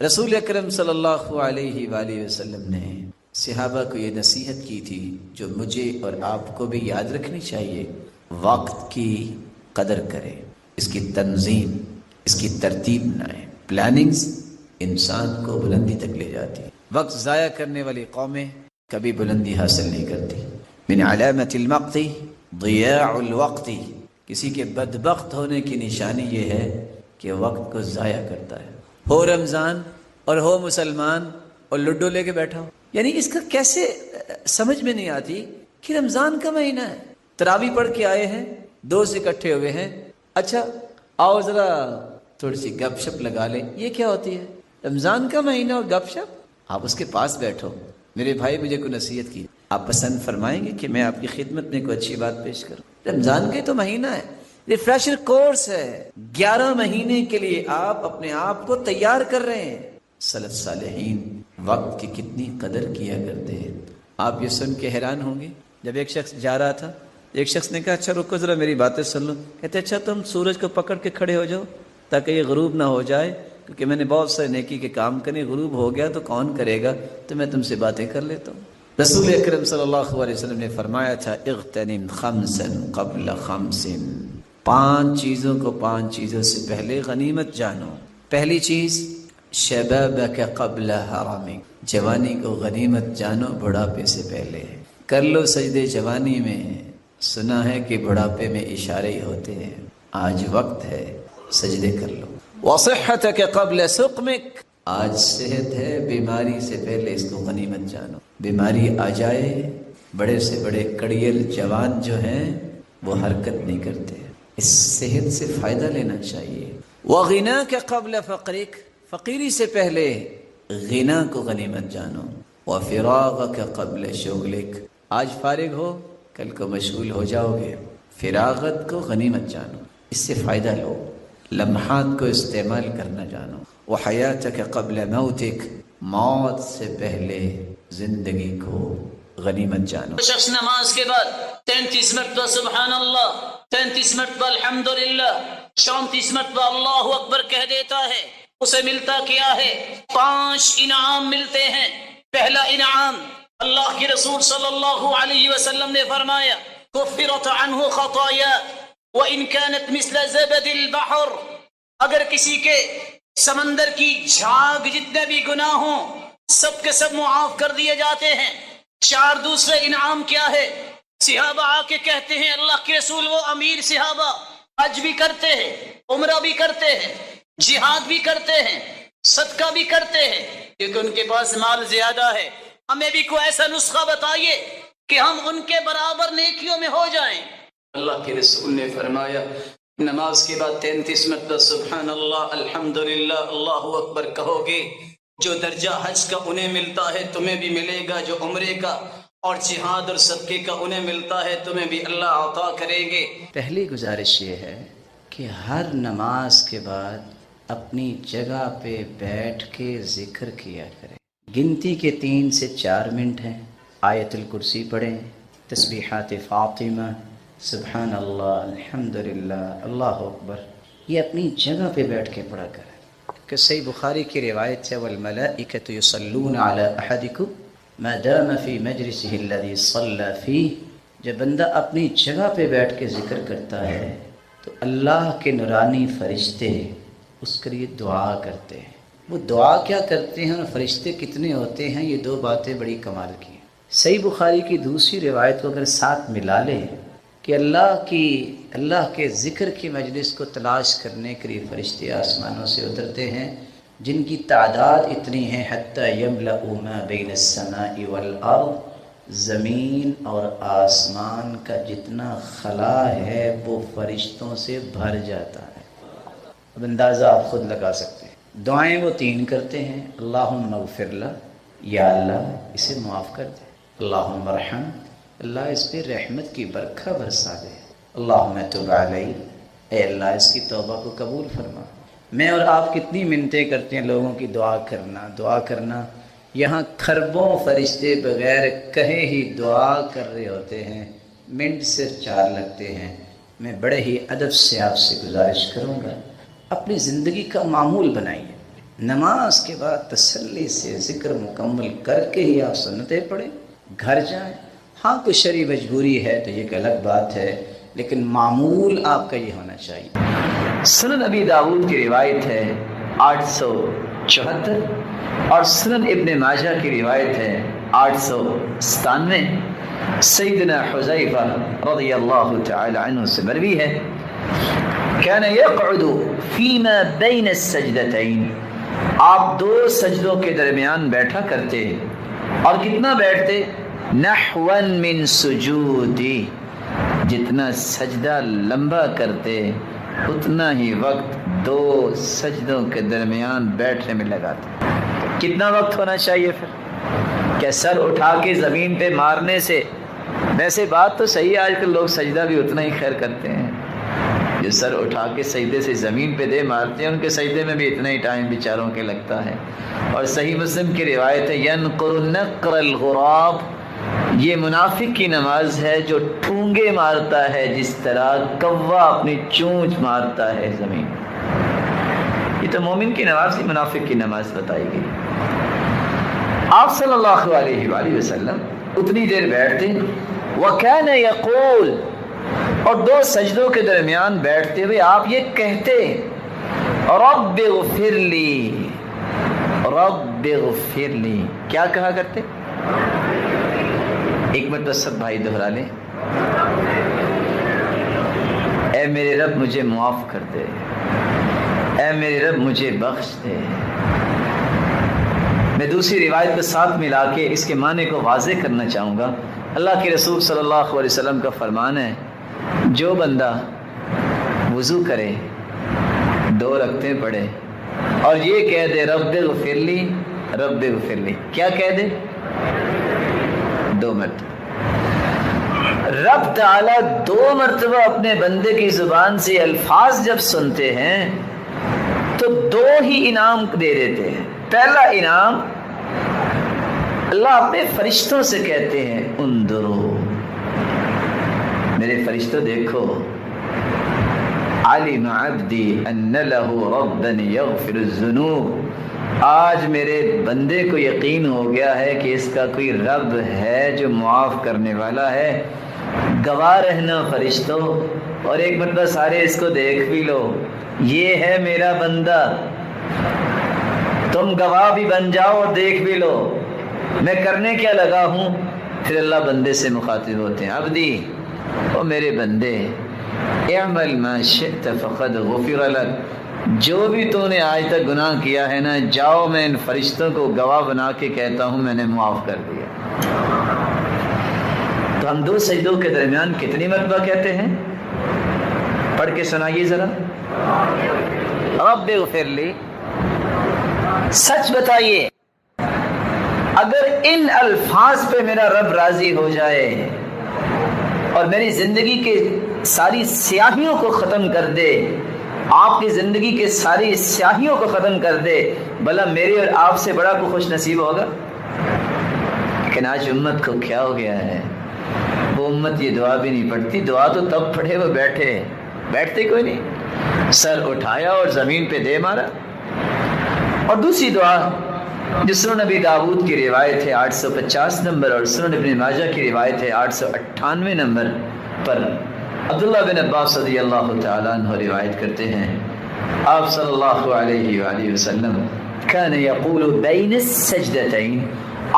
رسول اکرم صلی اللہ علیہ وآلہ وسلم نے صحابہ کو یہ نصیحت کی تھی جو مجھے اور آپ کو بھی یاد رکھنی چاہیے، وقت کی قدر کرے، اس کی تنظیم، اس کی ترتیب بنائیں۔ پلاننگز انسان کو بلندی تک لے جاتی ہے۔ وقت ضائع کرنے والی قومیں کبھی بلندی حاصل نہیں کرتی۔ من علامت المقت ضیاع الوقت، کسی کے بدبخت ہونے کی نشانی یہ ہے کہ وقت کو ضائع کرتا ہے۔ ہو رمضان اور ہو مسلمان اور لڈو لے کے بیٹھا ہو، یعنی اس کا کیسے سمجھ میں نہیں آتی کہ رمضان کا مہینہ ہے، تراویح پڑھ کے آئے ہیں، دوست اکٹھے ہوئے ہیں، اچھا آؤ ذرا تھوڑی سی گپ شپ لگا لیں۔ یہ کیا ہوتی ہے؟ رمضان کا مہینہ اور گپ شپ؟ آپ اس کے پاس بیٹھو، میرے بھائی مجھے کوئی نصیحت کی، آپ پسند فرمائیں گے کہ میں آپ کی خدمت میں کوئی اچھی بات پیش کروں؟ رمضان کا تو مہینہ ہے، ریفریشر کورس ہے، 11 مہینے کے لیے آپ اپنے آپ کو تیار کر رہے ہیں۔ سلف صالحین وقت کی کتنی قدر کیا کرتے ہیں۔ آپ یہ سن کے حیران ہوں گے، جب ایک شخص جا رہا تھا، ایک شخص نے کہا اچھا رکو ذرا میری باتیں سن لو۔ کہتے اچھا تم سورج کو پکڑ کے کھڑے ہو جاؤ تاکہ یہ غروب نہ ہو جائے، کیونکہ میں نے بہت سارے نیکی کے کام کرے، غروب ہو گیا تو کون کرے گا، تو میں تم سے باتیں کر لیتا ہوں۔ رسول اکرم صلی اللہ علیہ وسلم نے فرمایا تھا اغتنم خمسا قبل خمس، 5 چیزوں کو 5 چیزوں سے پہلے غنیمت جانو۔ پہلی چیز شبابک قبل حرامک، جوانی کو غنیمت جانو بڑھاپے سے پہلے۔ کر لو سجدے جوانی میں، سنا ہے کہ بڑھاپے میں اشارے ہی ہوتے ہیں، آج وقت ہے سجدے کر لو۔ وصحتک قبل سقمک، آج صحت ہے، بیماری سے پہلے اس کو غنیمت جانو۔ بیماری آ جائے، بڑے سے بڑے کڑیل جوان جو ہیں وہ حرکت نہیں کرتے، اس صحت سے فائدہ لینا چاہیے۔ وغناک قبل فقرک، فقیری سے پہلے غنا کو غنیمت جانو۔ وفراغک قبل شغلک، آج فارغ ہو کل کو مشغول ہو جاؤ گے، فراغت کو غنیمت جانو، اس سے فائدہ لو، لمحات کو استعمال کرنا جانو۔ وحیاتک قبل موتک، موت سے پہلے زندگی کو غنیمت جانو۔ شخص نماز کے بعد 33 مرتبہ سبحان اللہ، 33 مرتبہ الحمدللہ، 34 مرتبہ اللہ اکبر کہہ دیتا ہے، اسے ملتا کیا ہے؟ 5 انعام ملتے ہیں۔ پہلا انعام، اللہ کے رسول صلی اللہ علیہ وسلم نے فرمایا کفرت عنہ خطایا وان كانت مثل زبد البحر، اگر کسی کے سمندر کی جھاگ جتنے بھی گناہ ہوں سب کے سب معاف کر دیے جاتے ہیں۔ 4 دوسرے انعام کیا ہے؟ صحابہ آ کے کہتے ہیں اللہ کے رسول، وہ امیر صحابہ حج بھی کرتے ہیں، عمرہ بھی کرتے ہیں، جہاد بھی کرتے ہیں، صدقہ بھی کرتے ہیں، کیونکہ ان کے پاس مال زیادہ ہے، ہمیں بھی کوئی ایسا نسخہ بتائیے کہ ہم ان کے برابر نیکیوں میں ہو جائیں۔ اللہ کے رسول نے فرمایا نماز کے بعد 33 مرتبہ سبحان اللہ الحمدللہ اللہ اکبر کہو گے، جو درجہ حج کا انہیں ملتا ہے تمہیں بھی ملے گا، جو عمرے کا اور جہاد اور صدقے کا انہیں ملتا ہے تمہیں بھی اللہ عطا کریں گے۔ پہلی گزارش یہ ہے کہ ہر نماز کے بعد اپنی جگہ پہ بیٹھ کے ذکر کیا کریں۔ گنتی کے 3 سے 4 منٹ ہیں، آیت الکرسی پڑھیں، تسبیحات فاطمہ، سبحان اللہ، الحمدللہ، اللہ اکبر، یہ اپنی جگہ پہ بیٹھ کے پڑھا کریں۔ کہ صحیح بخاری کی روایت ہے والملائکۃ یصلون علی احدکم ما دام فی مجلسہ الذی صلی فیہ، جب بندہ اپنی جگہ پہ بیٹھ کے ذکر کرتا ہے تو اللہ کے نورانی فرشتے اس کے لیے دعا کرتے ہیں۔ وہ دعا کیا کرتے ہیں اور فرشتے کتنے ہوتے ہیں، یہ 2 باتیں بڑی کمال کی ہیں۔ صحیح بخاری کی دوسری روایت کو اگر ساتھ ملا لیں کہ اللہ کے ذکر کی مجلس کو تلاش کرنے کے لیے فرشتے آسمانوں سے اترتے ہیں، جن کی تعداد اتنی ہے حتی یملأ ما بین السماء والارض، زمین اور آسمان کا جتنا خلا ہے وہ فرشتوں سے بھر جاتا ہے۔ اب اندازہ آپ خود لگا سکتے ہیں۔ دعائیں وہ 3 کرتے ہیں، اللہم اغفر لہ، یا اللہ اسے معاف کر دے، اللہم ارحم، اللہ اس پہ رحمت کی برکھا برسا دے، اللہم تب علیہ، اے اللہ اس کی توبہ کو قبول فرما۔ میں اور آپ کتنی منتیں کرتے ہیں لوگوں کی دعا کرنا، یہاں کھربوں فرشتے بغیر کہے ہی دعا کر رہے ہوتے ہیں، منٹ صرف 4 لگتے ہیں۔ میں بڑے ہی ادب سے آپ سے گزارش کروں گا اپنی زندگی کا معمول بنائیے، نماز کے بعد تسلی سے ذکر مکمل کر کے ہی آپ سنتیں پڑھیں، گھر جائیں۔ ہاں کوئی شرعی مجبوری ہے تو یہ ایک الگ بات ہے، لیکن معمول آپ کا یہ ہونا چاہیے۔ سنن ابی داؤد کی روایت ہے 874 اور سنن ابن ماجہ کی روایت ہے 897۔ سیدنا حذیفہ رضی اللہ تعالی عنہ سے مروی ہے کان یقعد فیما بین السجدتین، آپ دو سجدوں کے درمیان بیٹھا کرتے، اور کتنا بیٹھتے؟ نحوا من سجودی، جتنا سجدہ لمبا کرتے اتنا ہی وقت دو سجدوں کے درمیان بیٹھنے میں لگاتے۔ کتنا وقت ہونا چاہیے پھر؟ کیا سر اٹھا کے زمین پہ مارنے سے؟ ویسے بات تو صحیح ہے، آج کل لوگ سجدہ بھی اتنا ہی خیر کرتے ہیں، جو سر اٹھا کے سجدے سے زمین پہ دے مارتے ہیں ان کے سجدے میں بھی اتنا ہی ٹائم بیچاروں کے لگتا ہے۔ اور صحیح مسلم کی روایت ہے ینقر نقر الغراب، یہ منافق کی نماز ہے جو ٹھونگے مارتا ہے جس طرح کوا اپنی چونچ مارتا ہے زمین۔ یہ تو مومن کی نماز نہیں، منافق کی نماز بتائی گئی۔ آپ صلی اللہ علیہ وآلہ وسلم اتنی دیر بیٹھتے، وَكَانَ يَقُولُ، اور دو سجدوں کے درمیان بیٹھتے ہوئے آپ یہ کہتے، رب اغفر لی، رب اغفر لی۔ کیا کہا کرتے؟ ایک مرتبہ سب بھائی دہرا لیں، اے میرے رب مجھے معاف کر دے، اے میرے رب مجھے بخش دے۔ میں دوسری روایت کے ساتھ ملا کے اس کے معنی کو واضح کرنا چاہوں گا۔ اللہ کے رسول صلی اللہ علیہ وسلم کا فرمان ہے، جو بندہ وضو کرے، دو رکعتیں پڑھے اور یہ کہہ دے رب اغفر لی، رب اغفر لی، کیا کہہ دے؟ دو مرتبہ۔ رب تعالیٰ دو مرتبہ اپنے بندے کی زبان سے الفاظ جب سنتے ہیں تو دو ہی انعام دے دیتے ہیں۔ پہلا انعام اللہ اپنے فرشتوں سے کہتے ہیں اندرو، میرے فرشتوں دیکھو، علم عبدی ان لہ ربا یغفر الذنوب، آج میرے بندے کو یقین ہو گیا ہے کہ اس کا کوئی رب ہے جو معاف کرنے والا ہے۔ گواہ رہنا فرشتوں، اور ایک مرتبہ سارے اس کو دیکھ بھی لو، یہ ہے میرا بندہ، تم گواہ بھی بن جاؤ اور دیکھ بھی لو میں کرنے کیا لگا ہوں۔ پھر اللہ بندے سے مخاطب ہوتے ہیں، عبدی، او میرے بندے، اعمل ما شئت فقد غفر لک، جو بھی تو نے آج تک گناہ کیا ہے نا، جاؤ میں ان فرشتوں کو گواہ بنا کے کہتا ہوں میں نے معاف کر دیا۔ تو ہم دو سجدوں کے درمیان کتنی مرتبہ کہتے ہیں؟ پڑھ کے سنائیے ذرا، رب اغفر لی۔ سچ بتائیے، اگر ان الفاظ پہ میرا رب راضی ہو جائے اور میری زندگی کے ساری سیاہیوں کو ختم کر دے، آپ کی زندگی کے ساری سیاہیوں کو ختم کر دے، بھلا میرے اور آپ سے بڑا کو خوش نصیب ہوگا؟ لیکن آج امت کو کیا ہو گیا ہے، وہ امت یہ دعا بھی نہیں پڑھتی۔ دعا تو تب پڑھے وہ بیٹھتے کوئی نہیں، سر اٹھایا اور زمین پہ دے مارا۔ اور دوسری دعا جو سنن ابی داؤد کی روایت ہے 850 نمبر اور سنن ابن ماجہ کی روایت ہے 898 نمبر پر، عبداللہ بن عباس رضی اللہ تعالیٰ عنہ روایت کرتے ہیں، آپ صلی اللہ علیہ وآلہ وسلم کان یقول بین السجدتین،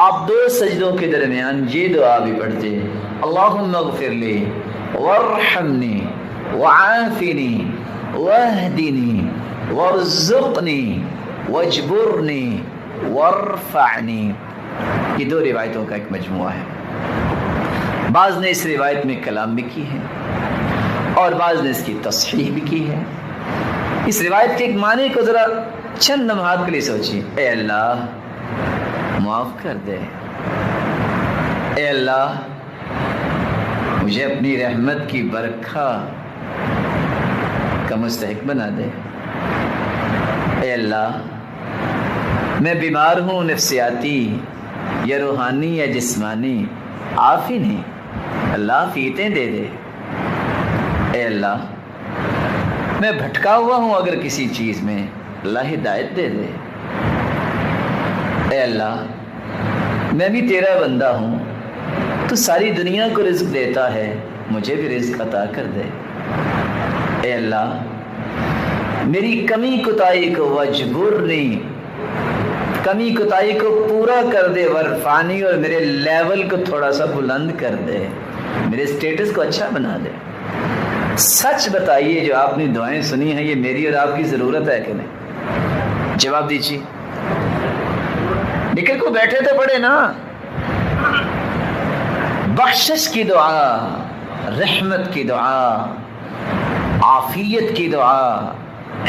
آپ دو سجدوں کے درمیان یہ دعا بھی پڑھتے، اللہم اغفر لی وارحمنی وعافنی واہدنی وارزقنی واجبرنی وارفعنی۔ یہ دو روایتوں کا ایک مجموعہ ہے، بعض نے اس روایت میں کلام بھی کی ہے اور بعض نے اس کی تصحیح بھی کی ہے۔ اس روایت کے ایک معنی کو ذرا چند لمحات کے لیے سوچیے، اے اللہ معاف کر دے، اے اللہ مجھے اپنی رحمت کی برکھا کا مستحق بنا دے، اے اللہ میں بیمار ہوں، نفسیاتی یا روحانی یا جسمانی، عافی نہیں، اللہ عافیتیں دے دے، اے اللہ میں بھٹکا ہوا ہوں اگر کسی چیز میں، اللہ ہدایت دے دے، اے اللہ میں بھی تیرا بندہ ہوں، تو ساری دنیا کو رزق دیتا ہے، مجھے بھی رزق عطا کر دے۔ اے اللہ میری کمی کوتاہی کو وجبرنی، کمی کوتاہی کو پورا کر دے، ورفانی، اور میرے لیول کو تھوڑا سا بلند کر دے، میرے سٹیٹس کو اچھا بنا دے۔ سچ بتائیے جو آپ نے دعائیں سنی ہیں یہ میری اور آپ کی ضرورت ہے کہ نہیں؟ جواب دیجیے، نکل کو بیٹھے تو پڑے نا۔ بخشش کی دعا، رحمت کی دعا، عافیت کی دعا،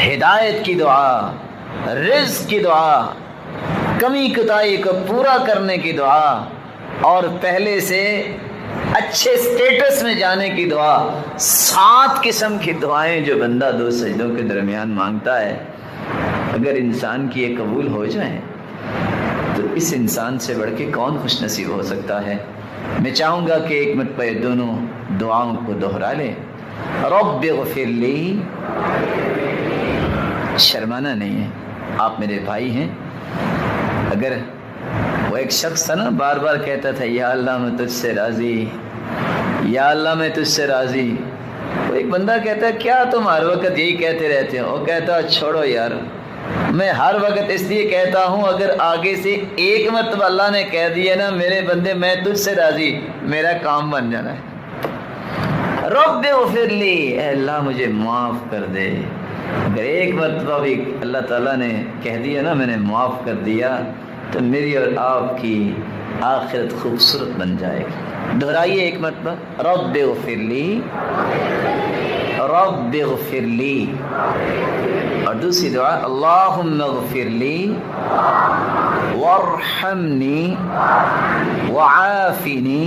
ہدایت کی دعا، رزق کی دعا، کمی کوتاہی کو پورا کرنے کی دعا، اور پہلے سے اچھے سٹیٹس میں جانے کی دعا، 7 قسم کی دعائیں جو بندہ 2 سجدوں کے درمیان مانگتا ہے، اگر انسان کی یہ قبول ہو جائیں تو اس انسان سے بڑھ کے کون خوش نصیب ہو سکتا ہے؟ میں چاہوں گا کہ 1 منٹ پہ دونوں دعاؤں کو دہرا لیں۔ رب اغفر لی، شرمانا نہیں ہے، آپ میرے بھائی ہیں۔ اگر وہ ایک شخص تھا نا بار بار کہتا تھا یا اللہ میں تجھ سے راضی، یا اللہ میں تجھ سے راضی، وہ ایک بندہ کہتا ہے کیا تم ہر وقت یہی کہتے رہتے ہو؟ وہ کہتا چھوڑو یار، میں ہر وقت اس لیے کہتا ہوں اگر آگے سے 1 مرتبہ اللہ نے کہہ دیا نا میرے بندے میں تجھ سے راضی، میرا کام بن جانا ہے۔ رب اغفر لی، اے اللہ مجھے معاف کر دے۔ اگر 1 مرتبہ بھی اللہ تعالیٰ نے کہہ دیا نا میں نے معاف کر دیا تو میری اور آپ کی آخرت خوبصورت بن جائے گی۔ دہرائیے 1 مرتبہ، رب اغفر لی، رب اغفر لی۔ اور دوسری دعا، اللہم اغفر لی وارحمنی وعافنی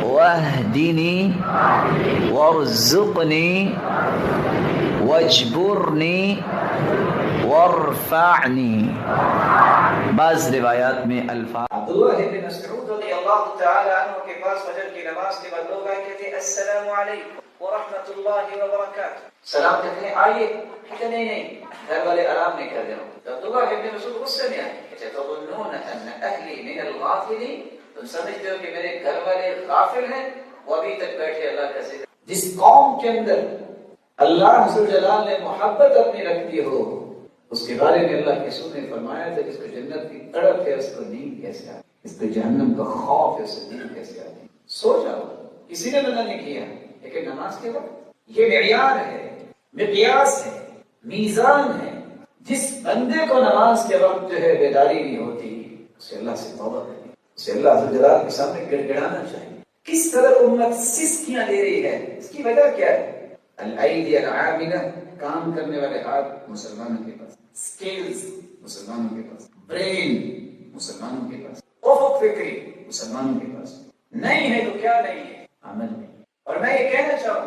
واہدنی وارزقنی واجبرنی وارفعنی۔ بعض روایات میں الفاظ عبداللہ بن مسعود رضی اللہ تعالی عنہ کے پاس فجر کی نماز کے بعد لوگ آئے کہتے السلام علیکم ورحمۃ اللہ وبرکاتہ، سلام کہتے ہیں آئیے، کہتے نہیں گھر والے آرام نہیں کر دیں۔ تو عبداللہ بن مسعود غصے میں آئے، کہتے تظنون ان اہلی من الغافلین، تم سمجھتے ہو کہ میرے گھر والے غافل ہیں، وہ ابھی تک بیٹھے اللہ کا ذکر۔ جس قوم کے اندر اللہ عز و جلال نے محبت اپنی رکھ دی ہو، اس کے بارے میں اللہ کے رسول نے فرمایا تھا جس کو جنت کی تڑپ ہے اس کو نیند کیسے آتی، اس کو جہنم کا خوف ہے اس کو نیند کیسے آتی۔ سو جاؤ، کسی نے منع نہیں کیا، لیکن نماز کے وقت یہ معیار ہے، مقیاس ہے، میزان ہے۔ جس بندے کو نماز کے وقت جو ہے بیداری نہیں ہوتی، اسے اللہ سے توبہ کرنی، اسے اللہ عز و جلال کے سامنے گڑ گڑانا چاہیے۔ کس طرح امت سسکیاں لے رہی ہے، اس کی وجہ کیا ہے؟ الایدی العاملہ، کام کرنے والے ہاتھ مسلمانوں کے پاس، سکلز مسلمانوں کے پاس، برین مسلمانوں کے پاس، افق فکری مسلمانوں کے پاس نہیں ہے تو کیا نہیں ہے؟ عمل نہیں۔ اور میں یہ کہنا چاہوں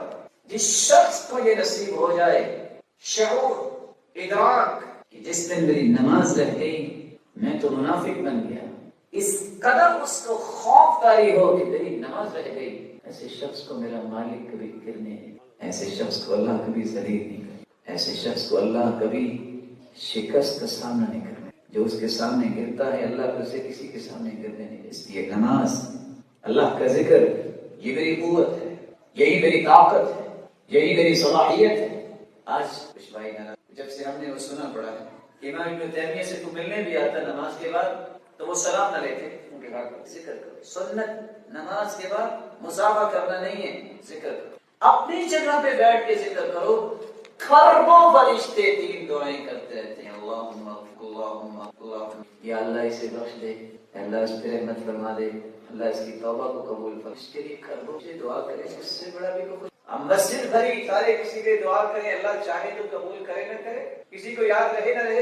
جس شخص کو یہ نصیب ہو جائے شعور، ادراک کہ جس دن میری نماز رہ گئی میں تو منافق بن گیا، اس قدر اس کو خوف داری ہو کہ میری نماز رہ گئی، ایسے شخص کو میرا مالک کبھی گرنے نہیں، ایسے شخص کو اللہ کبھی ذلیل نہیں کرے، ایسے شخص کو اللہ کبھی شکست کا سامنا نہیں کرنے۔ جو اس کے سامنے گرتا ہے اللہ اسے کسی کے سامنے گرنے نہیں۔ اس لیے نماز، اللہ کا ذکر، یہ میری قوت ہے، یہی میری طاقت ہے، یہی میری صلاحیت ہے۔ آج کچھ بھائی جب سے ہم نے وہ سنا پڑا ہے امام ابن تیمیہ سے تو ملنے بھی آتا نماز کے بعد تو وہ سلام نہ لیتے، ان کے بعد ذکر کرو۔ سنت نماز کے بعد مصافحہ کرنا نہیں ہے، ذکر کرو، اپنی جگہ پہ بیٹھ کے ذکر کرو۔ کروڑوں فرشتے 3 دعائیں کرتے رہتے ہیں، اللہم اللہم اللہم، یا اللہ اسے بخش دے، اللہ اس پہ رحمت فرما دے، اللہ اس کی توبہ کو قبول فرما۔ اس کے لیے کروڑوں سے دعا کریں، اس سے بڑا بھی کوئی مسجد بھری سارے کسی کے دعا کریں، اللہ چاہے تو قبول کرے نہ کرے، کسی کو یاد رہے نہ رہے،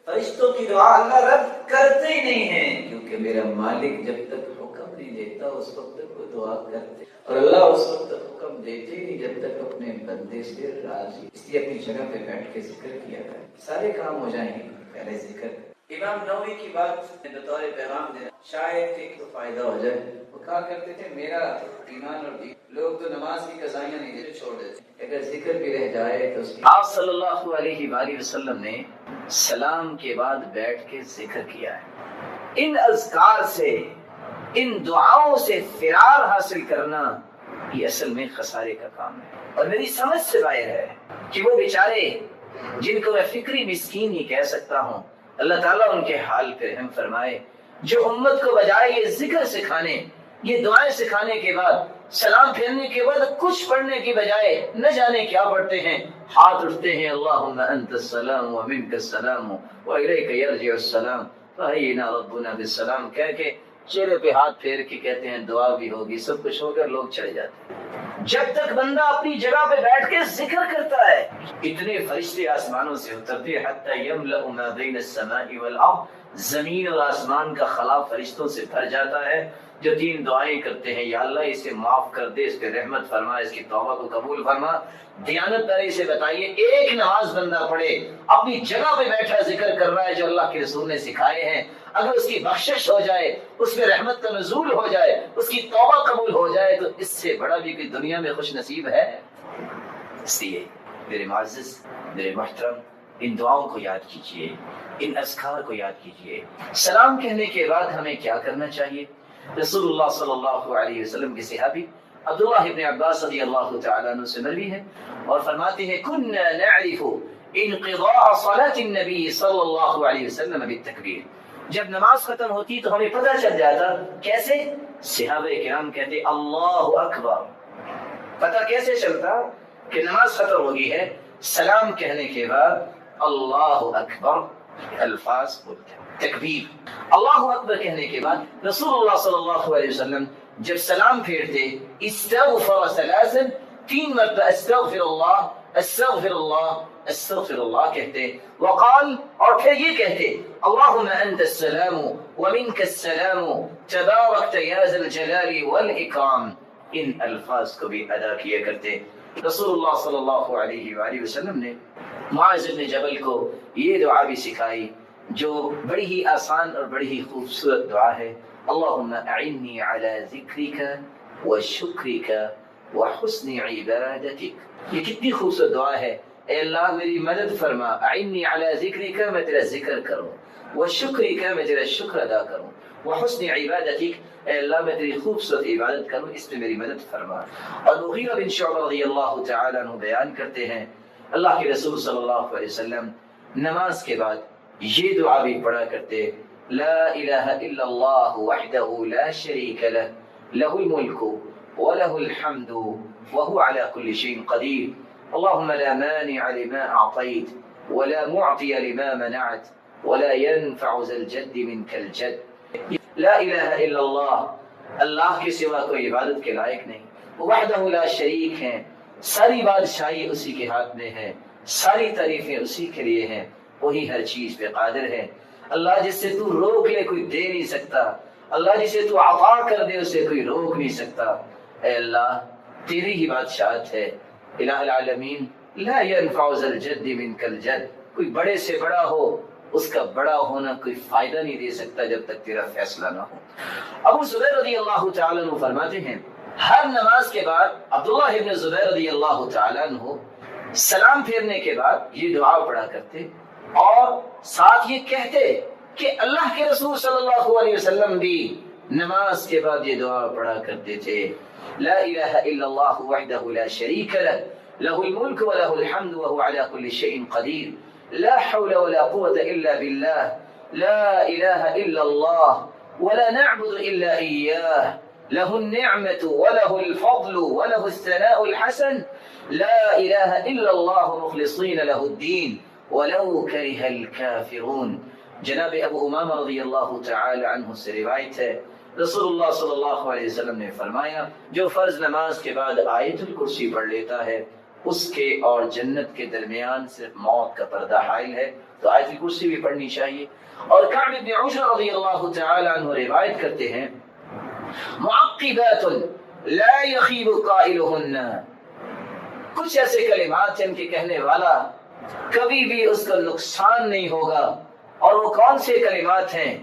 فرشتوں کی دعا اللہ رد کرتے ہی نہیں ہیں، کیونکہ میرا مالک جب تک حکم نہیں دیتا اس وقت تک وہ دعا کرتے، اور اللہ اس وقت تک حکم دیتے نہیں جب تک اپنے بندے سے راضی۔ اس لیے اپنی جگہ پہ بیٹھ کے ذکر کیا کرے، سارے کام ہو جائیں گے، پہلے ذکر۔ امام نووی کی بات بطور پیغام دینا، شاید ایک تو فائدہ ہو جائے۔ وہ کہا کرتے تھے میرا ایمان اور دین، لوگ تو نماز کی قضائیاں نہیں دیتے، چھوڑ دیتے، اگر ذکر بھی رہ جائے تو اس کی۔ آپ صلی اللہ علیہ وآلہ وسلم نے سلام کے بعد بیٹھ کے ذکر کیا ہے۔ ان اذکار سے، ان دعاؤں سے فرار حاصل کرنا یہ اصل میں خسارے کا کام ہے، اور میری سمجھ سے باہر ہے کہ وہ بیچارے جن کو میں فکری مسکین ہی کہہ سکتا ہوں، اللہ تعالیٰ ان کے حال پہ رحم فرمائے، جو امت کو بجائے یہ ذکر سکھانے، یہ دعائیں سکھانے کے بعد، سلام پھیرنے کے بعد کچھ پڑھنے کی بجائے نہ جانے کیا پڑھتے ہیں، ہاتھ اٹھتے ہیں اللہم انت السلام ومنک السلام والیک یرجع السلام فحینا ربنا بالسلام کہہ کے چہرے پہ ہاتھ پھیر کے کہتے ہیں دعا بھی ہوگی، سب کچھ ہو کر لوگ چلے جاتے ہیں۔ جب تک بندہ اپنی جگہ پہ بیٹھ کے ذکر کرتا ہے، اتنے فرشتے آسمانوں سے اترتے حتی یملأ ما بین السماء والارض، زمین اور آسمان کا خلا فرشتوں سے بھر جاتا ہے، جو 3 دعائیں کرتے ہیں، یا اللہ اسے معاف کر دے، اس پہ رحمت فرما، اس کی توبہ کو قبول فرما۔ دیانت داری سے بتائیے، ایک نماز بندہ پڑھے، اپنی جگہ پہ بیٹھا ذکر کر رہا ہے جو اللہ کے رسول نے سکھائے ہیں، اگر اس کی بخشش ہو جائے، اس پہ رحمت کا نزول ہو جائے، اس کی توبہ قبول ہو جائے، تو اس سے بڑا بھی کوئی دنیا میں خوش نصیب ہے؟ اس لیے میرے معزز، میرے محترم، ان دعاؤں کو یاد کیجئے، ان اذکار کو یاد کیجئے۔ سلام کہنے کے بعد ہمیں کیا کرنا چاہیے؟ رسول اللہ صلی اللہ علیہ وسلم کے صحابی عبداللہ ابن عباس رضی اللہ تعالیٰ عنہ سے مروی ہے اور فرماتے ہیں كنا نعرف انقضاء صلاة النبی صلی اللہ علیہ وسلم بالتکبیر، جب نماز ختم ہوتی تو ہمیں پتہ چل جاتا، کیسے؟ صحابہ کرام کہتے اللہ اکبر۔ پتہ کیسے چلتا کہ نماز ختم ہو گئی ہے؟ سلام کہنے کے بعد اللہ اکبر الفاظ بولتے ہیں، تکبیر۔ اللہ اکبر کہنے کے بعد رسول اللہ صلی اللہ علیہ وسلم جب سلام پھیرتے استغفر ثلاثا، 3 مرتبہ استغفر اللہ استغفر اللہ استغفر اللہ کہتے، وقال، اور پھر یہ کہتے اللہم انت السلام ومنک السلام تبارکت یا ذا الجلال والاکرام۔ ان الفاظ کو بھی ادا کیا کرتے۔ رسول اللہ صلی اللہ علیہ وآلہ وسلم نے معاذ بن جبل کو یہ دعا بھی سکھائی جو بڑی ہی آسان اور بڑی ہی خوبصورت دعا ہے، اللہم اعنی علی ذکرک وشکرک وحسن عبادتک۔ یہ کتنی خوبصورت دعا ہے، اے اللہ میری مدد فرما، اعنی علی ذکرک، میں تیرا ذکر کروں، وشکرک، میں تیرا شکر ادا کروں، وحسن عبادتک، اے اللہ میں تیری خوبصورت عبادت کروں، اس پہ میری مدد فرما۔ اور مغیرہ بن شعبہ رضی اللہ تعالیٰ عنہ بیان کرتے ہیں اللہ کے رسول صلی اللہ علیہ وسلم نماز کے بعد یہ دعا بھی پڑھا کرتے، لا الہ الا اللہ وحدہ لا شریک لہ، لہ الملک ولہ الحمد وہو علی کل شیء قدیر، اللہم لا مانع لما اعطیت ولا معطی لما منعت ولا ينفع ذا الجد منک الجد۔ لا الہ الا اللہ، اللہ کے سوا کوئی عبادت کے لائق نہیں، وحدہ لا شریک ہیں، ساری بادشاہی اسی کے ہاتھ میں ہے، ساری تعریفیں اسی کے لیے ہیں، وہی ہر چیز پہ قادر ہے۔ اللہ جس سے تو روک لے کوئی دے نہیں سکتا، اللہ جسے تو عطا کر دے اسے کوئی روک نہیں سکتا۔ اے اللہ تیری ہی بادشاہت ہے، الہ العالمین، لا ينفع ذا الجد منک الجد، کوئی بڑے سے بڑا ہو اس کا بڑا ہونا کوئی فائدہ نہیں دے سکتا جب تک تیرا فیصلہ نہ ہو۔ ابو زبیر رضی اللہ تعالیٰ عنہ فرماتے ہیں ہر نماز کے بعد عبداللہ ابن زبیر رضی اللہ تعالیٰ عنہ سلام پھیرنے کے بعد یہ دعا پڑھا کرتے اور ساتھ یہ کہتے کہ اللہ کے رسول صلی اللہ علیہ وسلم بھی نماز کے بعد یہ دعا پڑھا کرتے تھے، لا الہ الا اللہ وحدہ لا شریک لہ، لہ الملک ولہ الحمد وہو علی کل شیء قدیر، لا حول ولا قوة الا باللہ، لا الہ الا اللہ ولا نعبد الا ایاہ، لہ النعمة ولہ الفضل ولہ الثناء الحسن، لا الہ الا اللہ مخلصین لہ الدین ولو کرہ الکافرون۔ جناب ابو امامہ رضی اللہ تعالی عنہ سے روایت ہے رسول اللہ صلی اللہ علیہ وسلم نے فرمایا جو فرض نماز کے بعد آیت الکرسی پڑھ لیتا ہے اس کے اور جنت کے درمیان صرف موت کا پردہ حائل ہے، تو آیت الکرسی بھی پڑھنی چاہیے۔ اور کعب بن عجرہ رضی اللہ تعالی عنہ روایت کرتے ہیں معقبات لا یخیب قائلہن، کچھ ایسے کلمات جن کے کہنے والا کبھی بھی اس کا نقصان نہیں ہوگا، اور وہ کون سے کلمات ہیں؟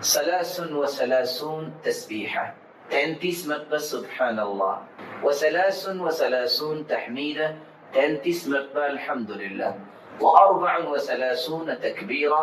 ثلاث و ثلاثون تسبیحہ، 33 مرتبہ سبحان اللہ، و ثلاث و ثلاثون تحمیدہ، 33 مرتبہ الحمدللہ، و34 تکبیرہ،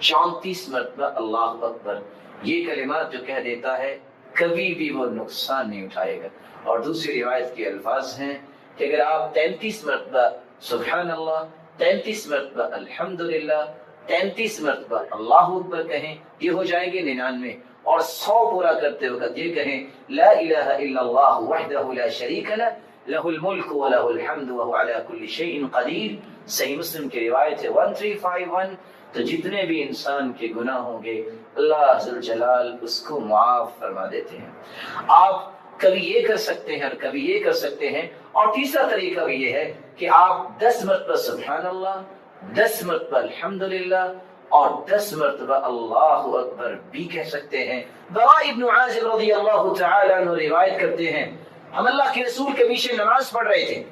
34 مرتبہ اللہ اکبر۔ یہ کلمات جو کہہ دیتا ہے کبھی بھی وہ نقصان نہیں اٹھائے گا۔ اور دوسری روایت کے الفاظ ہیں کہ اگر آپ 33 مرتبہ سبحان اللہ، 33 مرتبہ الحمدللہ، 33 مرتبہ اللہ اکبر کہیں، یہ ہو جائیں گے 99۔ اور 100 پورا کرتے وقت یہ کہیں لا الہ الا اللہ وحدہ لا شریک لہ لہ الملک ولہ الحمد وہو علی کل شیء قدیر۔ صحیح مسلم کی روایت ہے 1351۔ تو جتنے بھی انسان کے گناہ ہوں گے اللہ ذوالجلال اس کو معاف فرما دیتے ہیں۔ آپ کبھی یہ کر سکتے ہیں اور کبھی یہ کر سکتے ہیں۔ اور تیسرا طریقہ بھی یہ ہے کہ آپ 10 مرتبہ سبحان اللہ، 10 مرتبہ الحمدللہ اور 10 مرتبہ اللہ اکبر بھی کہہ سکتے ہیں۔ براء ابن عازب رضی اللہ تعالی عنہ روایت کرتے ہیں ہم اللہ کے رسول کے پیچھے نماز پڑھ رہے تھے،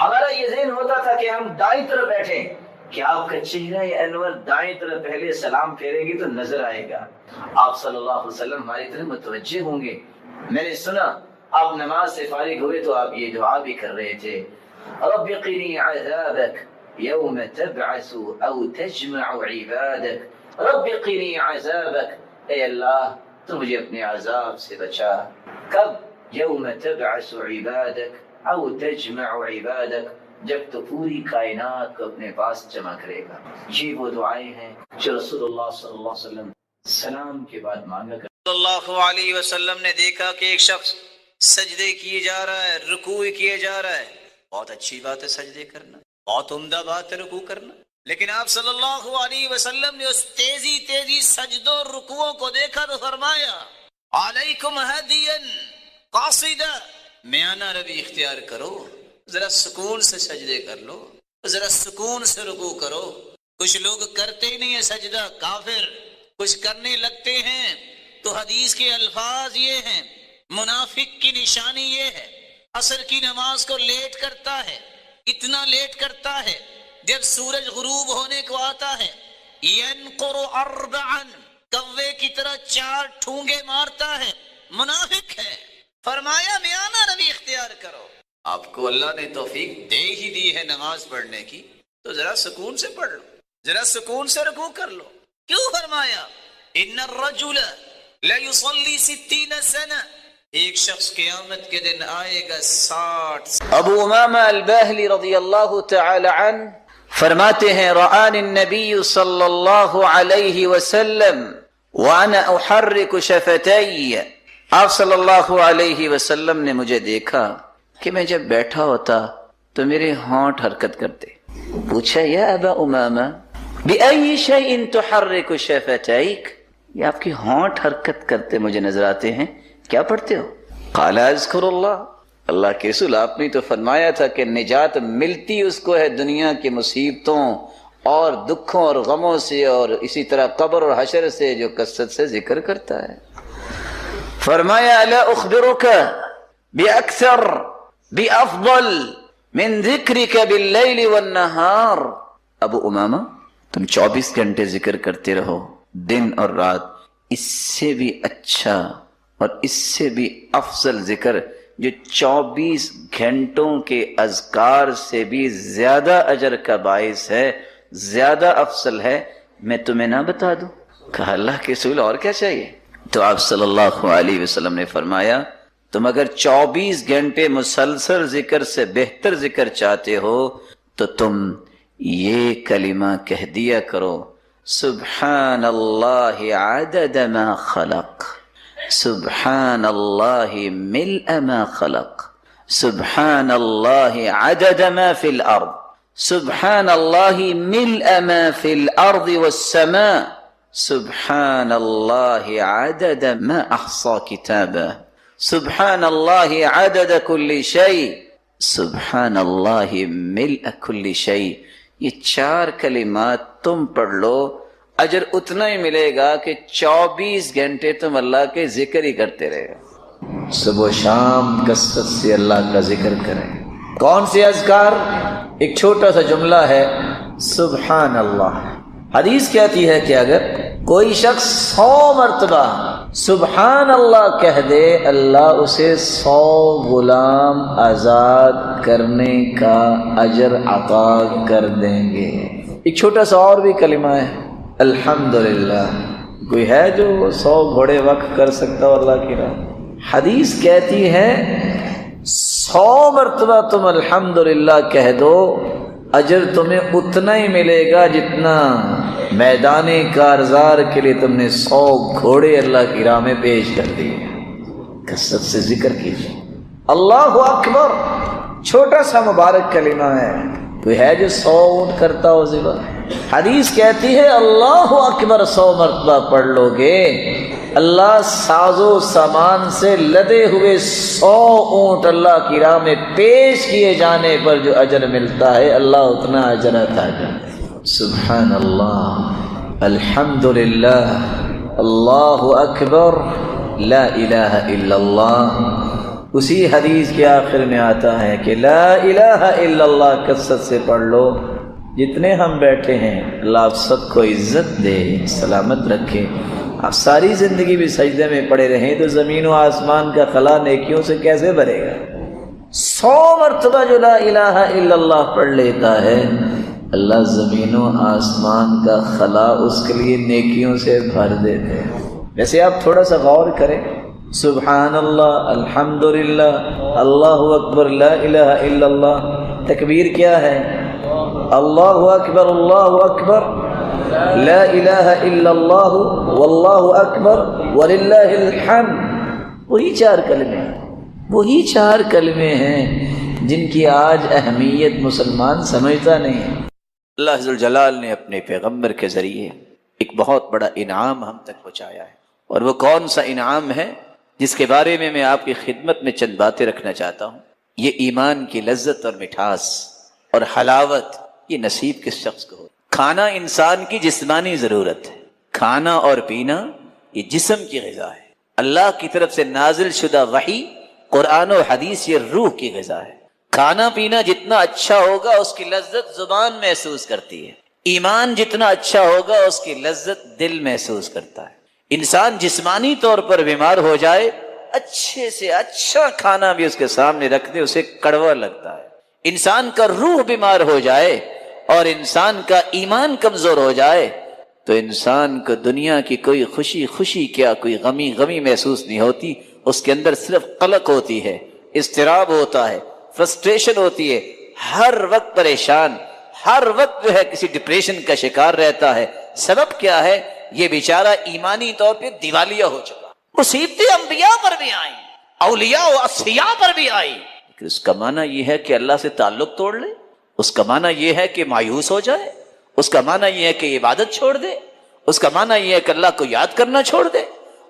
ہمارا یہ ذہن ہوتا تھا کہ ہم دائیں طرف بیٹھیں کہ آپ کا چہرہ انور دائیں طرف پہلے سلام پھیریں گے تو نظر آئے گا، آپ صلی اللہ علیہ وسلم ہماری طرف متوجہ ہوں گے۔ میں نے سنا آپ نماز سے فارغ ہوئے تو آپ یہ دعا بھی کر رہے تھے رب قنی عذابک یوم تبعث او تجمع عبادک، رب قنی عذابک، اے اللہ تو مجھے اپنے عذاب سے بچا، کب؟ یوم تبعث عبادک او تجمع عبادک، جب تو پوری کائنات کو اپنے پاس جمع کرے گا۔ یہ وہ دعائیں ہیں جو رسول اللہ صلی اللہ علیہ وسلم سلام کے بعد مانگا کرتے۔ صلی اللہ علیہ وسلم نے دیکھا کہ ایک شخص سجدے کیے جا رہا ہے، رکوع کیے جا رہا ہے۔ بہت اچھی بات ہے سجدے کرنا، بہت عمدہ بات ہے رکوع کرنا، لیکن آپ صلی اللہ علیہ وسلم نے اس تیزی سجدوں رکوعوں کو دیکھا تو فرمایا علیکم ہدیا قاصدا، میانہ روی اختیار کرو، ذرا سکون سے سجدے کر لو، ذرا سکون سے رکوع کرو۔ کچھ لوگ کرتے ہی نہیں ہے سجدہ، کافر، کچھ کرنے لگتے ہیں تو حدیث کے الفاظ یہ ہیں، منافق کی نشانی یہ ہے عصر کی نماز کو لیٹ کرتا ہے، اتنا لیٹ کرتا ہے جب سورج غروب ہونے کو آتا ہے ینقر اربعا، کوے کی طرح 4 ٹھونگے مارتا ہے، منافق ہے۔ فرمایا میانہ روی اختیار کرو، آپ کو اللہ نے توفیق دے ہی دی ہے نماز پڑھنے کی تو ذرا سکون سے پڑھ لو، ذرا سکون سے رکوع کر لو۔ کیوں فرمایا ان الرجل لیصلی 60 سنہ، ایک شخص قیامت کے دن آئے گا 60۔ ابو امامہ الباہلی رضی اللہ تعالی عنہ فرماتے ہیں رآنی النبی صلی اللہ علیہ وسلم وانا احرک شفتی، آپ صلی اللہ علیہ وسلم نے مجھے دیکھا کہ میں جب بیٹھا ہوتا تو میرے ہونٹ حرکت کرتے۔ پوچھا یا ابا امامہ بأي شيء تحرك شفتيك، یہ آپ کی ہونٹ حرکت کرتے مجھے نظر آتے ہیں، کیا پڑھتے ہو؟ قال اذکر اللہ، اللہ کے رسول آپ نے تو فرمایا تھا کہ نجات ملتی اس کو ہے دنیا کی مصیبتوں اور دکھوں اور غموں سے، اور اسی طرح قبر اور حشر سے جو کثرت سے ذکر کرتا ہے۔ فرمایا الا اخبرک باکثر بافضل من ذکرک باللیل والنہار، ابو امامہ تم 24 گھنٹے ذکر کرتے رہو دن اور رات، اس سے بھی اچھا اور اس سے بھی افضل ذکر جو 24 گھنٹوں کے اذکار سے بھی زیادہ اجر کا باعث ہے، زیادہ افضل ہے، میں تمہیں نہ بتا دوں؟ کہا اللہ کے رسول اور کیا چاہیے؟ تو آپ صلی اللہ علیہ وسلم نے فرمایا تم اگر 24 گھنٹے مسلسل ذکر سے بہتر ذکر چاہتے ہو تو تم یہ کلمہ کہہ دیا کرو سبحان اللہ عدد ما خلق، سبحان اللہ ملء ما خلق، سبحان اللہ عدد ما فی الارض، سبحان اللہ ملء ما فی الارض والسماء، سبحان اللہ عدد ما احصى کتابہ، سبحان اللہ عدد کل شیء، سبحان اللہ ملء کل شیء۔ یہ 4 کلمات تم پڑھ لو، اجر اتنا ہی ملے گا کہ 24 گھنٹے تم اللہ کے ذکر ہی کرتے رہے۔ صبح و شام کثرت سے اللہ کا ذکر کریں۔ کون سے اذکار؟ ایک چھوٹا سا جملہ ہے سبحان اللہ۔ حدیث کہتی ہے کہ اگر کوئی شخص 100 مرتبہ سبحان اللہ کہہ دے، اللہ اسے 100 غلام آزاد کرنے کا اجر عطا کر دیں گے۔ ایک چھوٹا سا اور بھی کلمہ ہے، الحمدللہ۔ کوئی ہے جو 100 گھوڑے وقف کر سکتا ہو اللہ کی راہ؟ حدیث کہتی ہے 100 مرتبہ تم الحمدللہ کہہ دو، اجر تمہیں اتنا ہی ملے گا جتنا میدان کارزار کے لیے تم نے 100 گھوڑے اللہ کی راہ میں پیش کر دیے۔ کثرت سے ذکر کیجیے اللہ اکبر، چھوٹا سا مبارک کلمہ ہے۔ کوئی ہے جو 100 اونٹ کرتا ہو ذبح؟ حدیث کہتی ہے اللہ اکبر 100 مرتبہ پڑھ لو گے، اللہ ساز و سامان سے لدے ہوئے 100 اونٹ اللہ کی راہ میں پیش کیے جانے پر جو اجر ملتا ہے، اللہ اتنا اجر عطا کرتا ہے۔ سبحان اللہ، الحمدللہ، اللہ اکبر، لا الہ الا اللہ۔ اسی حدیث کے آخر میں آتا ہے کہ لا الہ الا اللہ کثرت سے پڑھ لو۔ جتنے ہم بیٹھے ہیں اللہ آپ سب کو عزت دے، سلامت رکھے۔ آپ ساری زندگی بھی سجدے میں پڑے رہیں تو زمین و آسمان کا خلا نیکیوں سے کیسے بھرے گا؟ 100 مرتبہ جو لا الہ الا اللہ پڑھ لیتا ہے، اللہ زمین و آسمان کا خلا اس کے لیے نیکیوں سے بھر دیتے ہیں۔ ویسے آپ تھوڑا سا غور کریں، سبحان اللہ، الحمدللہ، اللہ اکبر، لا الہ الا اللہ۔ تکبیر کیا ہے؟ اللہ اکبر، اللہ اکبر، لا الہ الا اللہ، واللہ اکبر، وللہ الحمد۔ وہی 4 کلمے ہیں، وہی 4 کلمے ہیں جن کی آج اہمیت مسلمان سمجھتا نہیں ہے۔ اللہ ذوالجلال نے اپنے پیغمبر کے ذریعے ایک بہت بڑا انعام ہم تک پہنچایا ہے، اور وہ کون سا انعام ہے جس کے بارے میں آپ کی خدمت میں چند باتیں رکھنا چاہتا ہوں۔ یہ ایمان کی لذت اور مٹھاس اور حلاوت، یہ نصیب کس شخص کو ہو؟ کھانا انسان کی جسمانی ضرورت ہے، کھانا اور پینا یہ جسم کی غذا ہے۔ اللہ کی طرف سے نازل شدہ وحی، قرآن و حدیث یہ روح کی غذا ہے۔ کھانا پینا جتنا اچھا ہوگا اس کی لذت زبان محسوس کرتی ہے، ایمان جتنا اچھا ہوگا اس کی لذت دل محسوس کرتا ہے۔ انسان جسمانی طور پر بیمار ہو جائے، اچھے سے اچھا کھانا بھی اس کے سامنے رکھ دے اسے کڑوا لگتا ہے۔ انسان کا روح بیمار ہو جائے اور انسان کا ایمان کمزور ہو جائے تو انسان کو دنیا کی کوئی خوشی کیا، کوئی غمی محسوس نہیں ہوتی، اس کے اندر صرف قلق ہوتی ہے، اضطراب ہوتا ہے، فرسٹریشن ہوتی ہے، ہر وقت پریشان، ہر وقت جو ہے کسی ڈپریشن کا شکار رہتا ہے۔ سبب کیا ہے؟ یہ بیچارہ ایمانی طور پہ دیوالیہ ہو چکا۔ مصیبتیں انبیاء پر بھی آئیں، اولیاء و اصفیاء پر بھی آئیں، لیکن اس کا معنی یہ ہے کہ اللہ سے تعلق توڑ لے، اس کا معنی یہ ہے کہ مایوس ہو جائے، اس کا معنی یہ ہے کہ عبادت چھوڑ دے، اس کا معنی یہ ہے کہ اللہ کو یاد کرنا چھوڑ دے،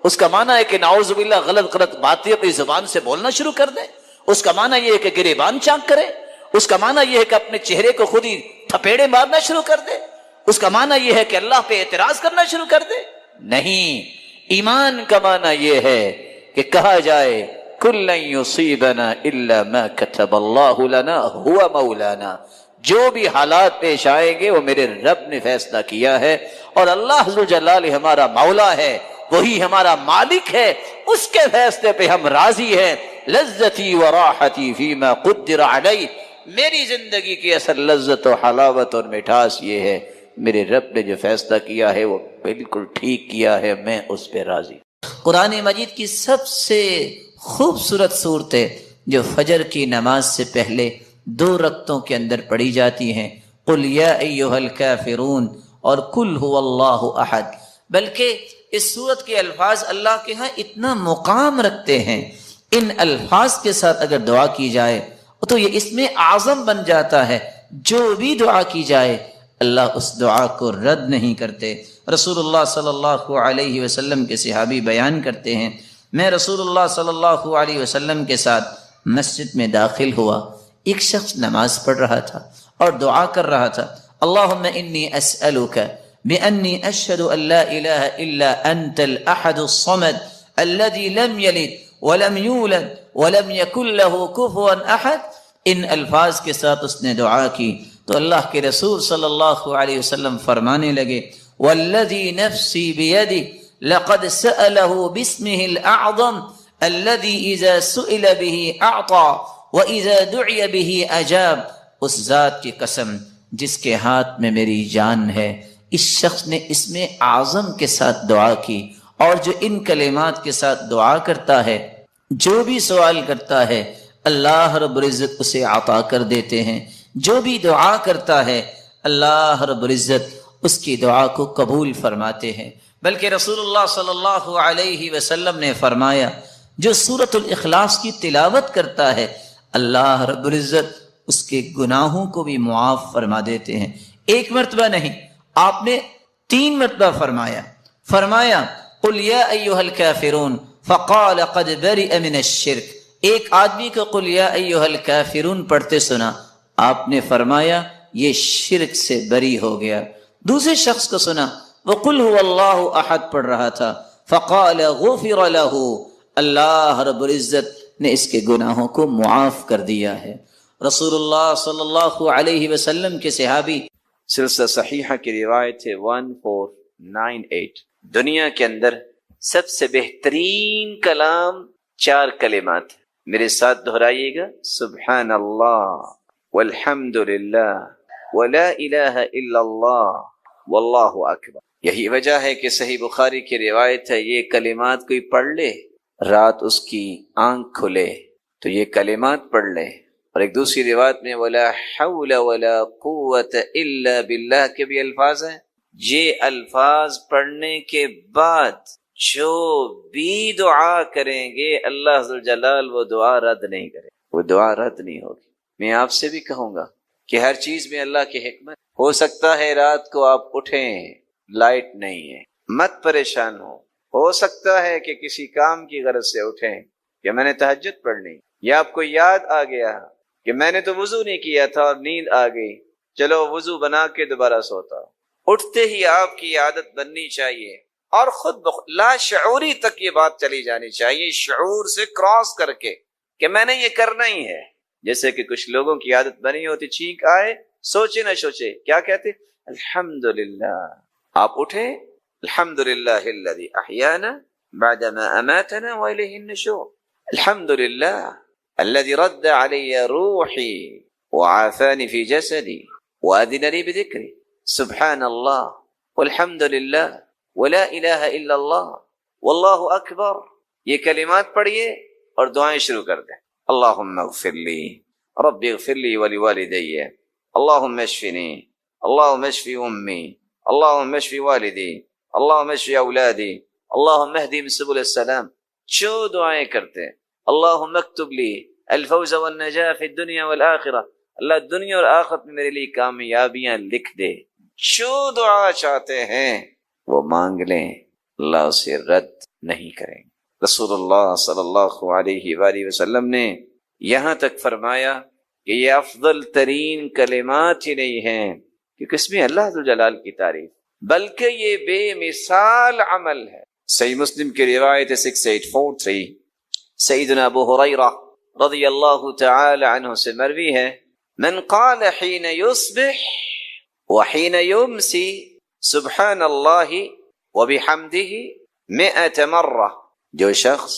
اس کا معنی ہے کہ نعوذ باللہ غلط باتیں اپنی زبان سے بولنا شروع کر دے، اس کا معنی یہ ہے کہ گریبان چاک کرے، اس کا معنی یہ ہے کہ اپنے چہرے کو خود ہی تھپیڑے مارنا شروع کر دے، اس کا معنی یہ ہے کہ اللہ پہ اعتراض کرنا شروع کر دے۔ نہیں، ایمان کا معنی یہ ہے کہ کہا جائے کل لن یصیبنا الا ما کتب اللہ لنا هو مولانا، جو بھی حالات پیش آئیں گے وہ میرے رب نے فیصلہ کیا ہے، اور اللہ ذوالجلال ہمارا مولا ہے، وہی ہمارا مالک ہے، اس کے فیصلے پہ ہم راضی ہیں۔ لذتی و راحتی فیما قدر علی، میری زندگی کی اصل لذت و حلاوت اور مٹھاس یہ ہے، میرے رب نے جو فیصلہ کیا ہے وہ بالکل ٹھیک کیا ہے، میں اس پہ راضی۔ قرآن مجید کی سب سے خوبصورت صورتیں جو فجر کی نماز سے پہلے 2 رکعتوں کے اندر پڑھی جاتی ہیں، قل یا ایھا الکافرون اور قل ھو اللہ احد، بلکہ اس صورت کے الفاظ اللہ کے ہاں اتنا مقام رکھتے ہیں، ان الفاظ کے ساتھ اگر دعا کی جائے تو یہ اسم اعظم بن جاتا ہے، جو بھی دعا کی جائے اللہ اس دعا کو رد نہیں کرتے۔ رسول اللہ صلی اللہ علیہ وسلم کے صحابی بیان کرتے ہیں، میں رسول اللہ صلی اللہ علیہ وسلم کے ساتھ مسجد میں داخل ہوا، ایک شخص نماز پڑھ رہا تھا اور دعا کر رہا تھا، اللہم انی اسألک بأنی اشہد ان لا الہ الا انت الاحد الصمد الذي لم یلد ولم یولد ولم یکن له کفوا احد۔ ان الفاظ کے ساتھ اس نے دعا کی تو اللہ کے رسول صلی اللہ علیہ وسلم فرمانے لگے، والذی نفسی بیدہ لقد سألہ باسمہ الاعظم الذی اذا سئل به اعطا واذا دعی به اجاب، اس ذات کی قسم جس کے ہاتھ میں میری جان ہے، اس شخص نے اسم اعظم کے ساتھ دعا کی، اور جو ان کلمات کے ساتھ دعا کرتا ہے، جو بھی سوال کرتا ہے، اللہ رب العزت اسے عطا کر دیتے ہیں۔ جو بھی دعا کرتا ہے، اللہ رب العزت اس کی دعا کو قبول فرماتے ہیں۔ بلکہ رسول اللہ صلی اللہ علیہ وسلم نے فرمایا، جو سورۃ الاخلاص کی تلاوت کرتا ہے، اللہ رب العزت اس کے گناہوں کو بھی معاف فرما دیتے ہیں۔ ایک مرتبہ نہیں، آپ نے 3 مرتبہ فرمایا قل یا ایھا الکافرون فقال قد برئ من الشرک۔ ایک آدمی کو قل یا ایھا الکافرون پڑھتے سنا، آپ نے فرمایا یہ شرک سے بری ہو گیا۔ دوسرے شخص کو سنا، وہ قل هو اللہ احد پڑھ رہا تھا، فقال غفر له، اللہ رب العزت نے اس کے گناہوں کو معاف کر دیا ہے۔ رسول اللہ صلی اللہ علیہ وسلم کے صحابی، سلسلہ صحیحہ کی روایت ہے 1498، دنیا کے اندر سب سے بہترین کلام 4 کلمات، میرے ساتھ دہرائیے گا، سبحان اللہ والحمد للہ ولا الہ الا اللہ واللہ اکبر۔ یہی وجہ ہے کہ صحیح بخاری کی روایت ہے، یہ کلمات کوئی پڑھ لے، رات اس کی آنکھ کھلے تو یہ کلمات پڑھ لے۔ اور ایک دوسری روایت میں ولا حول ولا قوت الا باللہ کے بھی الفاظ ہیں۔ یہ الفاظ پڑھنے کے بعد جو بھی دعا کریں گے اللہ ذوالجلال وہ دعا رد نہیں کرے، وہ دعا رد نہیں ہوگی۔ میں آپ سے بھی کہوں گا کہ ہر چیز میں اللہ کی حکمت۔ ہو سکتا ہے رات کو آپ اٹھیں، لائٹ نہیں ہے، مت پریشان ہو سکتا ہے کہ کسی کام کی غرض سے اٹھیں کہ میں نے تہجد پڑھنی، یا آپ کو یاد آ گیا کہ میں نے تو وضو نہیں کیا تھا اور نیند آ گئی، چلو وضو بنا کے دوبارہ سوتا ہوں۔ اٹھتے ہی آپ کی عادت بننی چاہیے، اور خود لا شعوری تک یہ بات چلی جانی چاہیے، شعور سے کراس کر کے کہ میں نے یہ کرنا ہی ہے۔ جیسے کہ کچھ لوگوں کی عادت بنی ہوتی، چھینک آئے سوچے نہ سوچے کیا کہتے، الحمدللہ۔ آپ اٹھیں، الحمدللہ الذی احیانا بعدما اماتنا والیہ النشور، الحمدللہ الذي رد علي روحي وعافاني في جسدي وأذن لي بذكري، سبحان الله والحمد لله ولا إله إلا الله والله أكبر۔ یہ کلمات پڑھیے اور دعائیں شروع کر دیں۔ اللهم اغفر لي رب اغفر لي ولوالدي، اللهم اشفني، اللهم اشف أمي، اللهم اشف والدي، اللهم اشف أولادي، اللهم اهدهم سبل السلام۔ جو دعائیں کرتے ہیں، اللہم اکتب لی الفوز والنجاہ فی الدنیا والآخرہ، اللہ دنیا اور آخرت میں میرے لیے کامیابیاں لکھ دے۔ جو دعا چاہتے ہیں وہ مانگ لیں، اللہ اسے رد نہیں کریں۔ رسول اللہ صلی اللہ علیہ وآلہ وسلم نے یہاں تک فرمایا کہ یہ افضل ترین کلمات ہی نہیں ہیں کہ اس میں اللہ ذوالجلال کی تعریف، بلکہ یہ بے مثال عمل ہے۔ صحیح مسلم کی روایت 6843، سیدنا ابو ہریرہ رضی اللہ تعالی عنہ سے مروی ہے، من قال حین یصبح وحین یمسی سبحان اللہ وبحمدہ 100 مرہ، جو شخص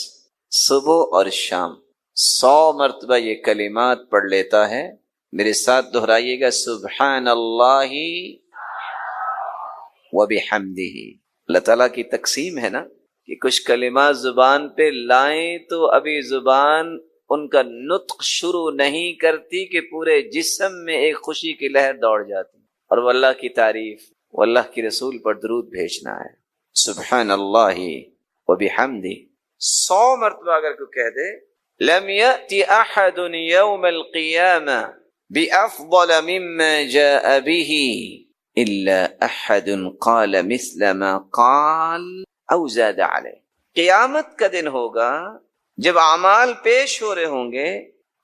صبح اور شام 100 مرتبہ یہ کلمات پڑھ لیتا ہے، میرے ساتھ دہرائیے گا، سبحان اللہ وبحمدہ۔ اللہ تعالیٰ کی تقسیم ہے نا کہ کچھ کلمات زبان پہ لائیں تو ابھی زبان ان کا نطق شروع نہیں کرتی کہ پورے جسم میں ایک خوشی کی لہر دوڑ جاتی، اور وہ اللہ کی تعریف، وہ اللہ کی رسول پر درود بھیجنا ہے۔ سبحان اللہ وبحمدہ 100 مرتبہ اگر کوئی کہہ دے، لم یأتی احد یوم القیامہ بافضل مما جاء به الا احد قال مثل ما قال او زاد علیہ۔ قیامت کا دن ہوگا جب اعمال پیش ہو رہے ہوں گے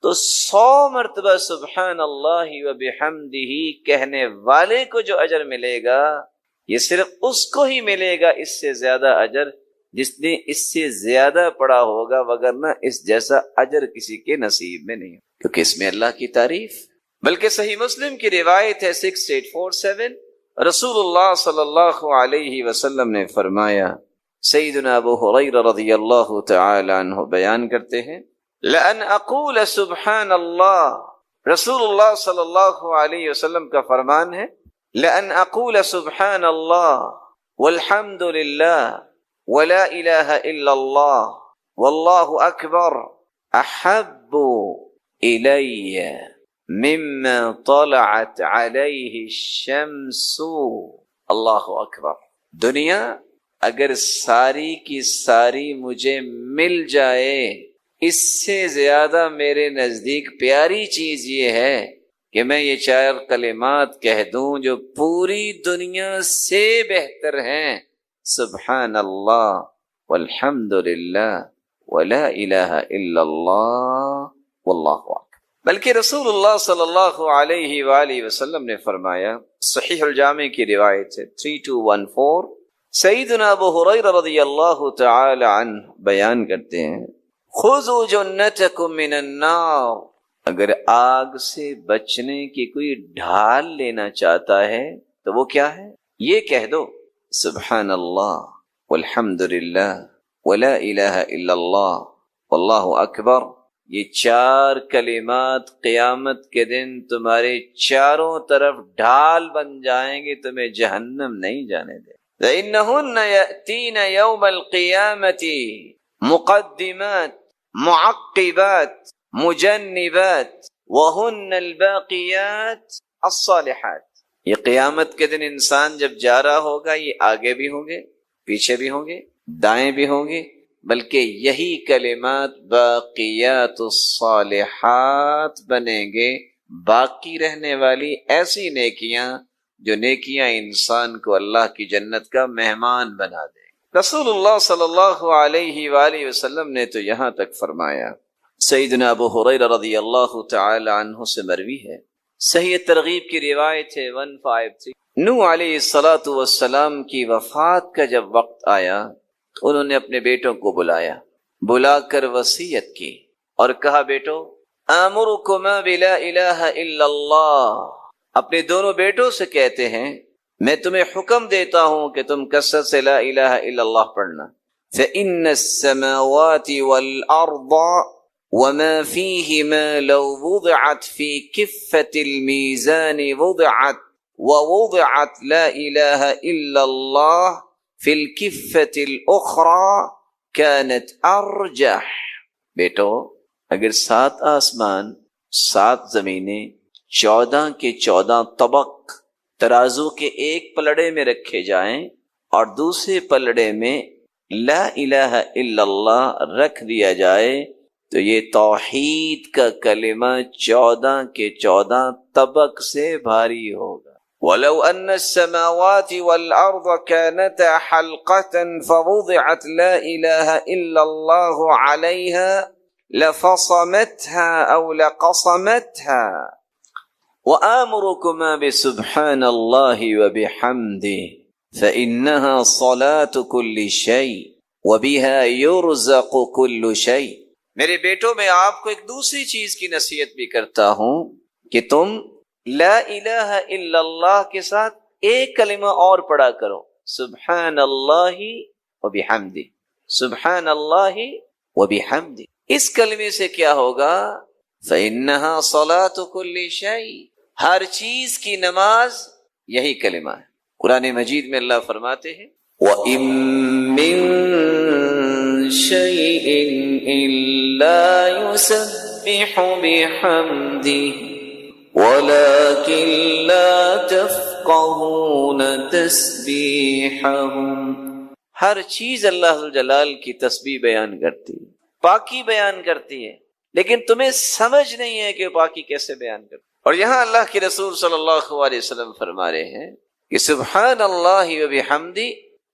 تو 100 مرتبہ سبحان اللہ وبحمدہ کہنے والے کو جو اجر ملے گا، یہ صرف اس کو ہی ملے گا اس سے زیادہ اجر جس نے اس سے زیادہ پڑھا ہوگا، وگرنہ اس جیسا اجر کسی کے نصیب میں نہیں، کیونکہ اس میں اللہ کی تعریف۔ بلکہ صحیح مسلم کی روایت ہے 6847، رسول اللہ صلی اللہ علیہ وسلم نے فرمایا، سیدنا ابو ہریرہ رضی اللہ تعالی عنہ بیان کرتے ہیں، لَأَنْ أَقُولَ سُبْحَانَ اللَّهِ، رسول اللہ صلی اللہ علیہ وسلم کا فرمان ہے، لَأَنْ أَقُولَ سُبْحَانَ اللَّهِ وَالْحَمْدُ لِلَّهِ وَلَا إِلَهَ إِلَّا اللَّهِ وَاللَّهُ أَكْبَرُ أَحَبُّ إِلَيَّ مِمَّا طَلَعَتْ عَلَيْهِ الشَّمْسُ۔ اللہ اکبر۔ دنیا اگر ساری کی ساری مجھے مل جائے، اس سے زیادہ میرے نزدیک پیاری چیز یہ ہے کہ میں یہ 4 کلمات کہہ دوں جو پوری دنیا سے بہتر ہیں، سبحان اللہ والحمد للہ ولا الہ الا اللہ واللہ اکبر۔ بلکہ رسول اللہ صلی اللہ علیہ وآلہ وسلم نے فرمایا، صحیح الجامع کی روایت ہے 3214، سیدنا ابو ہریرہ رضی اللہ تعالی عنہ بیان کرتے ہیں، خذوا جنتکم من النار، اگر آگ سے بچنے کی کوئی ڈھال لینا چاہتا ہے تو وہ کیا ہے؟ یہ کہہ دو، سبحان اللہ والحمد للہ ولا الہ الا اللہ واللہ اکبر۔ یہ 4 کلمات قیامت کے دن تمہارے چاروں طرف ڈھال بن جائیں گے، تمہیں جہنم نہیں جانے دے۔ فإنہن یأتین یوم القیامت مقدمات معقبات مجنبات وہن الباقیات الصالحات۔ یہ قیامت کے دن انسان جب جا رہا ہوگا، یہ آگے بھی ہوں گے، پیچھے بھی ہوں گے، دائیں بھی ہوں گے، بلکہ یہی کلمات باقیات الصالحات بنیں گے، باقی رہنے والی ایسی نیکیاں جو نیکیاں انسان کو اللہ کی جنت کا مہمان بنا دے۔ رسول اللہ صلی اللہ علیہ وآلہ وسلم نے تو یہاں تک فرمایا، سیدنا ابو ہریرہ رضی اللہ تعالی عنہ سے مروی ہے، صحیح ترغیب کی روایت ہے 153، نوح علیہ السلام کی وفات کا جب وقت آیا، انہوں نے اپنے بیٹوں کو بلا کر وصیت کی اور کہا، بیٹو آمرکما بلا الہ الا اللہ، اپنے دونوں بیٹوں سے کہتے ہیں میں تمہیں حکم دیتا ہوں کہ تم کثرت سے لا الہ الا اللہ پڑھنا، فإن السماوات والأرض وما فيهما لو وضعت في كفة الميزان ووضعت لا إله إلا الله في الكفة الأخرى كانت أرجح۔ بیٹو اگر 7 آسمان 7 زمینیں 14 کے 14 طبق ترازو کے ایک پلڑے میں رکھے جائیں اور دوسرے پلڑے میں لا الہ الا اللہ رکھ دیا جائے تو یہ توحید کا کلمہ 14 کے 14 طبق سے بھاری ہوگا۔ وَلَوْ أَنَّ السَّمَاوَاتِ وَالْأَرْضَ كَانَتَا حَلْقَةً فَوُضِعَتْ لَا إِلَهَ إِلَّا اللَّهُ عَلَيْهَا لَفَصَمَتْهَا أَوْ لَقَصَمَتْهَا وَآمُرُكُمَا بِسُبْحَانَ اللَّهِ وَبِحَمْدِهِ فَإِنَّهَا صَلَاةُ كُلِّ شَيْءٍ وَبِهَا يُرْزَقُ كُلُّ شَيْءٍ۔ میرے بیٹوں میں آپ کو ایک دوسری چیز کی نصیحت بھی کرتا ہوں کہ تم لا الہ الا اللہ کے ساتھ ایک کلمہ اور پڑھا کرو، سبحان اللہ وبحمدہ، سبحان اللہ وبحمدہ۔ اس کلمے سے کیا ہوگا؟ فإنها صلاة كل شيء، ہر چیز کی نماز یہی کلمہ ہے۔ قرآن مجید میں اللہ فرماتے ہیں، وَإِن مِّن شَيْءٍ إِلَّا يُسَبِّحُ بِحَمْدِهِ وَلَكِن لَّا تَفْقَهُونَ تَسْبِيحَهُمْ۔ ہر چیز اللہ ذوالجلال کی تسبیح بیان کرتی ہے، پاکی بیان کرتی ہے، لیکن تمہیں سمجھ نہیں ہے کہ پاکی کیسے بیان کرتی۔ اور یہاں اللہ کے رسول صلی اللہ علیہ وسلم فرما رہے ہیں کہ سبحان اللہ وبحمدہ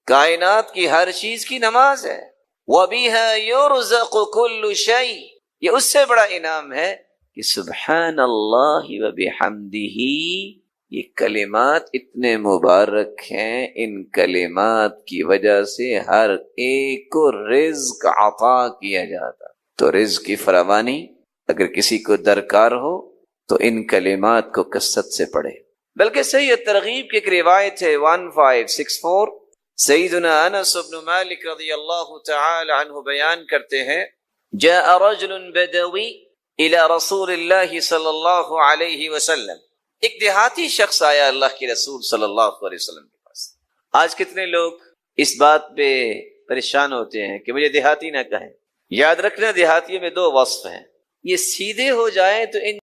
کائنات کی ہر چیز کی نماز ہے، وَبِهَا يُرْزَقُ كُلُّ شَيْءٍ، یہ اس سے بڑا انعام ہے کہ سبحان اللہ وبحمدہ یہ کلمات اتنے مبارک ہیں، ان کلمات کی وجہ سے ہر ایک کو رزق عطا کیا جاتا۔ تو رزق کی فراوانی اگر کسی کو درکار ہو تو ان کلمات کو کثرت سے پڑھے۔ بلکہ صحیح ترغیب کی ایک روایت ہے 1564، سیدنا انس بن مالک رضی اللہ تعالی عنہ بیان کرتے ہیں، جاء رجل بدوی الى رسول اللہ صلی اللہ علیہ وسلم، ایک دیہاتی شخص آیا اللہ کے رسول صلی اللہ علیہ وسلم کے پاس۔ آج کتنے لوگ اس بات پہ پریشان ہوتے ہیں کہ مجھے دیہاتی نہ کہیں۔ یاد رکھنا دیہاتیوں میں دو وصف ہیں، یہ سیدھے ہو جائیں تو ان